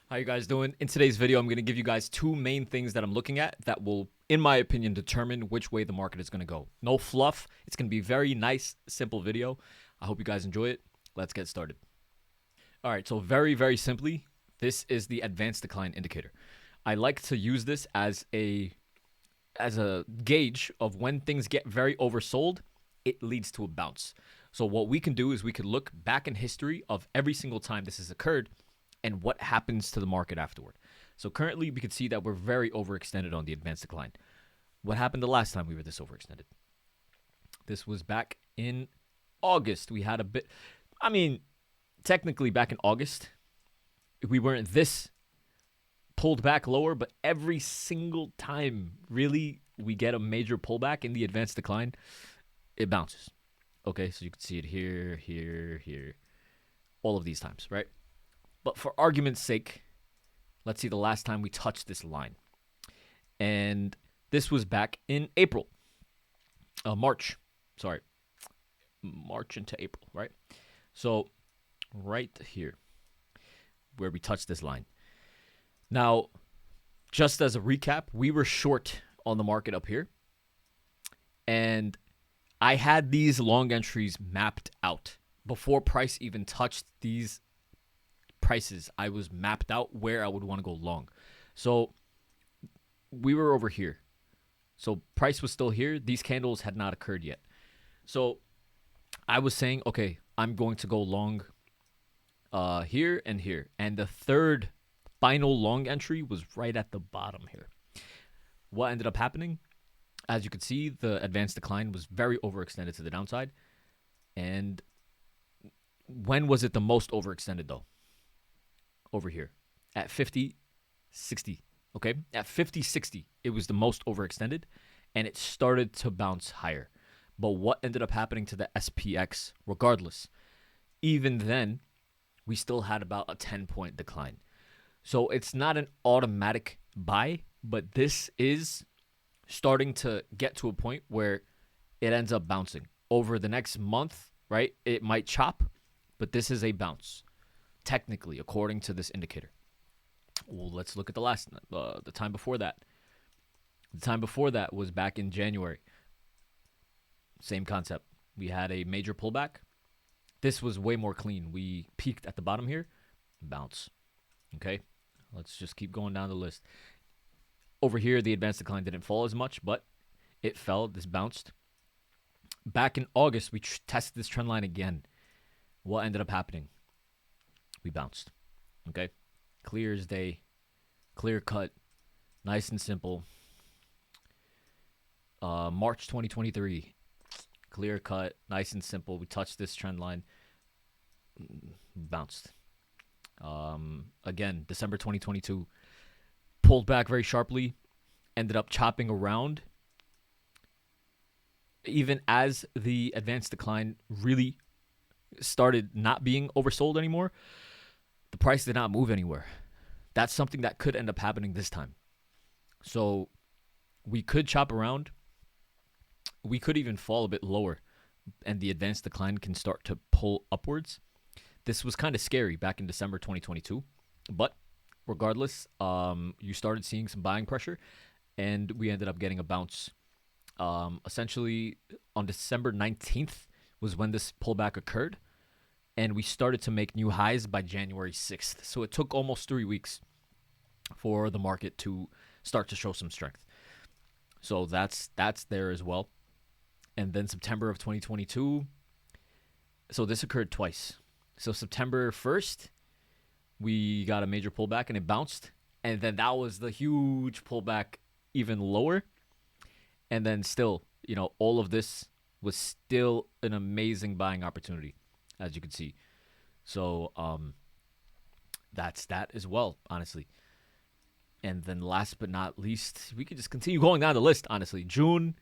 How you guys doing? In today's video, I'm going to give you guys two main things that I'm looking at that will, in my opinion, determine which way the market is going to go. No fluff. It's going to be a very nice, simple video. I hope you guys enjoy it. Let's get started. All right, so very simply, this is the advanced decline indicator. I like to use this as a gauge of when things get very oversold, it leads to a bounce. So what we can do is we could look back in history of every single time this has occurred and what happens to the market afterward. So currently we can see that we're very overextended on the advanced decline. What happened the last time we were this overextended? This was back in August. We had a bit, technically back in August, we weren't this pulled back lower, but every single time really we get a major pullback in the advanced decline, it bounces. Okay, so you can see it here, all of these times, right? But for argument's sake, let's see the last time we touched this line. And this was back in March into April, right? So right here where we touched this line. Now, just as a recap, we were short on the market up here. And I had these long entries mapped out. Before price even touched these prices, I was mapped out where I would want to go long. So we were over here. So price was still here. These candles had not occurred yet. So I was saying, okay, I'm going to go long here and here. And the third final long entry was right at the bottom here. What ended up happening? As you can see, the advanced decline was very overextended to the downside. And when was it the most overextended though? Over here at 50, 60. Okay, at 50, 60, it was the most overextended and it started to bounce higher. But what ended up happening to the SPX regardless? Even then, we still had about a 10-point decline. So it's not an automatic buy, but this is starting to get to a point where it ends up bouncing over the next month, right? It might chop, but this is a bounce. Technically, according to this indicator. Well, let's look at the time before that. The time before that was back in January. Same concept. We had a major pullback. This was way more clean. We peaked at the bottom here, bounce. Okay, let's just keep going down the list. Over here, the advanced decline didn't fall as much, but it fell. This bounced. Back in August, we tested this trend line again. What ended up happening? We bounced. Okay, clear as day, clear cut, nice and simple. March 2023, clear cut, nice and simple. We touched this trend line, bounced. Again, December 2022, pulled back very sharply, ended up chopping around. Even as the advanced decline really started not being oversold anymore, the price did not move anywhere. That's something that could end up happening this time. So we could chop around. We could even fall a bit lower and the advanced decline can start to pull upwards. This was kind of scary back in December 2022. But regardless, you started seeing some buying pressure and we ended up getting a bounce. Essentially on December 19th was when this pullback occurred. And we started to make new highs by January 6th. So it took almost 3 weeks for the market to start to show some strength. So that's there as well. And then September of 2022. So this occurred twice. So September 1st, we got a major pullback and it bounced. And then that was the huge pullback even lower. And then still, all of this was still an amazing buying opportunity, as you can see. So that's that as well, honestly. And then last but not least, we could just continue going down the list, honestly. June,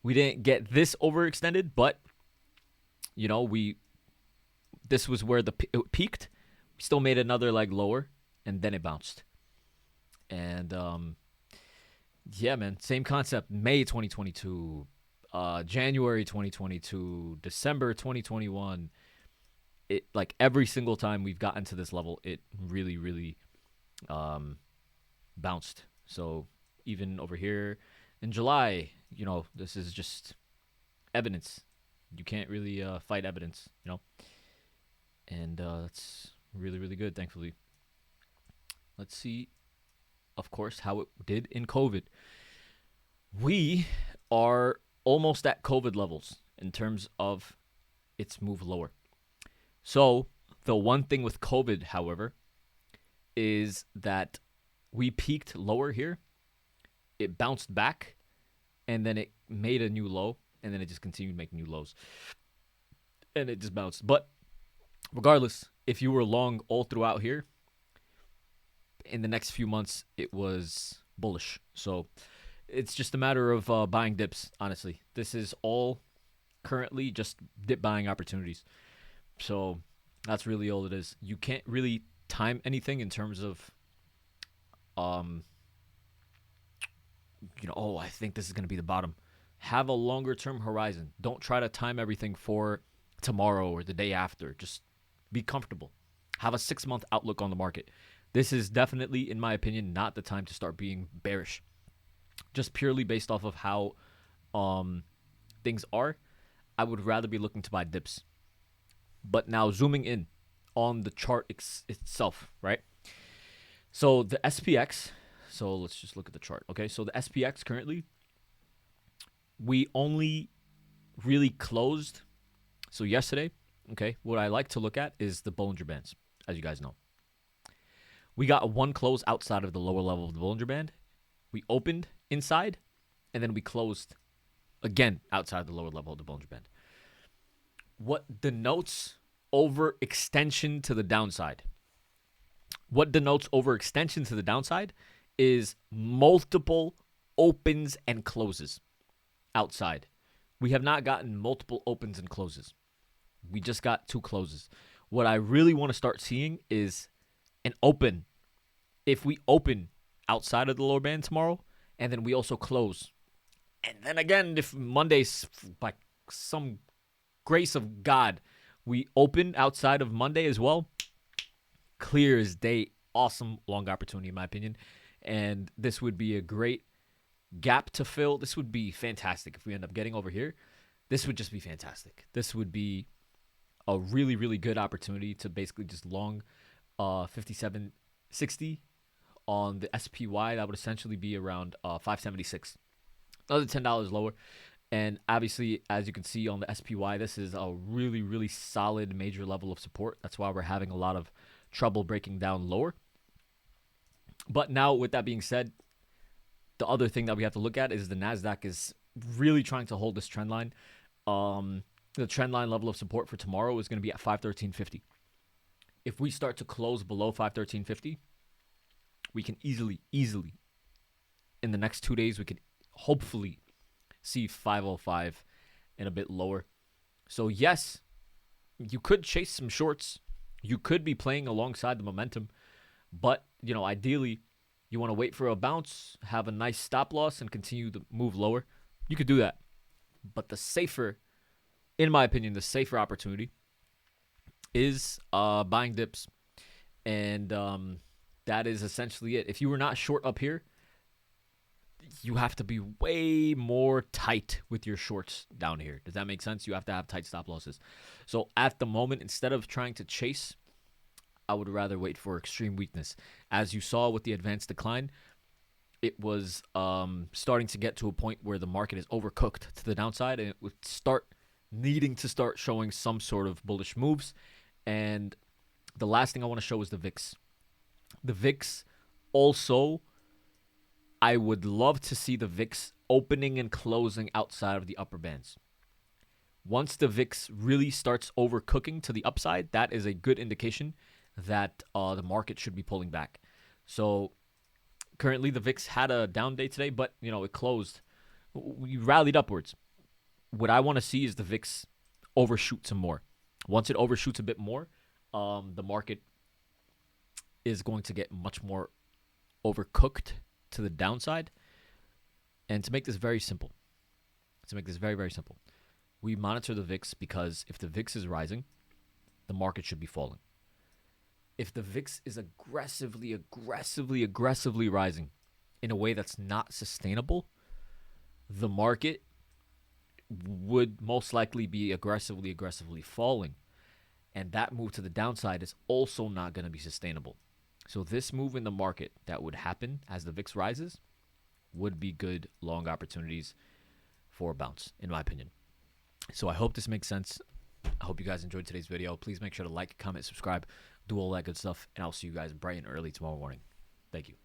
we didn't get this overextended, but, this was where it peaked. We still made another leg lower, and then it bounced. And, yeah, man, same concept. May 2022, January 2022, December 2021. It, like, every single time we've gotten to this level, it really bounced. So even over here in July, this is just evidence. You can't really fight evidence, and that's really, really good, thankfully. Let's see, of course, how it did in COVID. We are almost at COVID levels in terms of its move lower. So the one thing with COVID, however, is that we peaked lower here. It bounced back, and then it made a new low, and then it just continued making new lows. And it just bounced. But regardless, if you were long all throughout here, in the next few months, it was bullish. So it's just a matter of buying dips, honestly. This is all currently just dip buying opportunities. So that's really all it is. You can't really time anything in terms of, I think this is going to be the bottom. Have a longer term horizon. Don't try to time everything for tomorrow or the day after. Just be comfortable. Have a 6-month outlook on the market. This is definitely, in my opinion, not the time to start being bearish. Just purely based off of how things are, I would rather be looking to buy dips. But now zooming in on the chart itself, right? So the SPX, so let's just look at the chart. Okay, so the SPX currently, we only really closed. So yesterday, okay, what I like to look at is the Bollinger Bands, as you guys know. We got one close outside of the lower level of the Bollinger Band. We opened inside, and then we closed again outside of the lower level of the Bollinger Band. What denotes overextension to the downside? What denotes overextension to the downside is multiple opens and closes outside. We have not gotten multiple opens and closes. We just got 2 closes. What I really want to start seeing is an open. If we open outside of the lower band tomorrow, and then we also close, and then again, if Monday's, by some grace of God, we open outside of Monday as well, clear as day, awesome long opportunity in my opinion, and this would be a great gap to fill. This would be fantastic if we end up getting over here. This would just be fantastic. This would be a really, really good opportunity to basically just long 57.60 on the SPY. That would essentially be around 576. Another $10 lower. And obviously, as you can see on the SPY, this is a really, really solid major level of support. That's why we're having a lot of trouble breaking down lower. But now, with that being said, the other thing that we have to look at is the NASDAQ is really trying to hold this trend line. The trend line level of support for tomorrow is going to be at 513.50. If we start to close below 513.50, we can easily, in the next 2 days, we could hopefully see 505 and a bit lower. So yes, you could chase some shorts. You could be playing alongside the momentum. But, ideally, you want to wait for a bounce, have a nice stop loss, and continue to move lower. You could do that. But the safer, in my opinion, the safer opportunity is buying dips. And that is essentially it. If you were not short up here, you have to be way more tight with your shorts down here. Does that make sense? You have to have tight stop losses. So at the moment, instead of trying to chase, I would rather wait for extreme weakness. As you saw with the advanced decline, it was starting to get to a point where the market is overcooked to the downside, and it would start needing to start showing some sort of bullish moves. And the last thing I want to show is the VIX. The VIX also, I would love to see the VIX opening and closing outside of the upper bands. Once the VIX really starts overcooking to the upside, that is a good indication that the market should be pulling back. So currently the VIX had a down day today, but it closed. We rallied upwards. What I want to see is the VIX overshoot some more. Once it overshoots a bit more, the market is going to get much more overcooked to the downside. And to make this very simple, very simple, we monitor the VIX because if the VIX is rising, the market should be falling. if the VIX is aggressively rising in a way that's not sustainable, the market would most likely be aggressively falling. And that move to the downside is also not going to be sustainable. So this move in the market that would happen as the VIX rises would be good long opportunities for a bounce, in my opinion. So I hope this makes sense. I hope you guys enjoyed today's video. Please make sure to like, comment, subscribe, do all that good stuff. And I'll see you guys bright and early tomorrow morning. Thank you.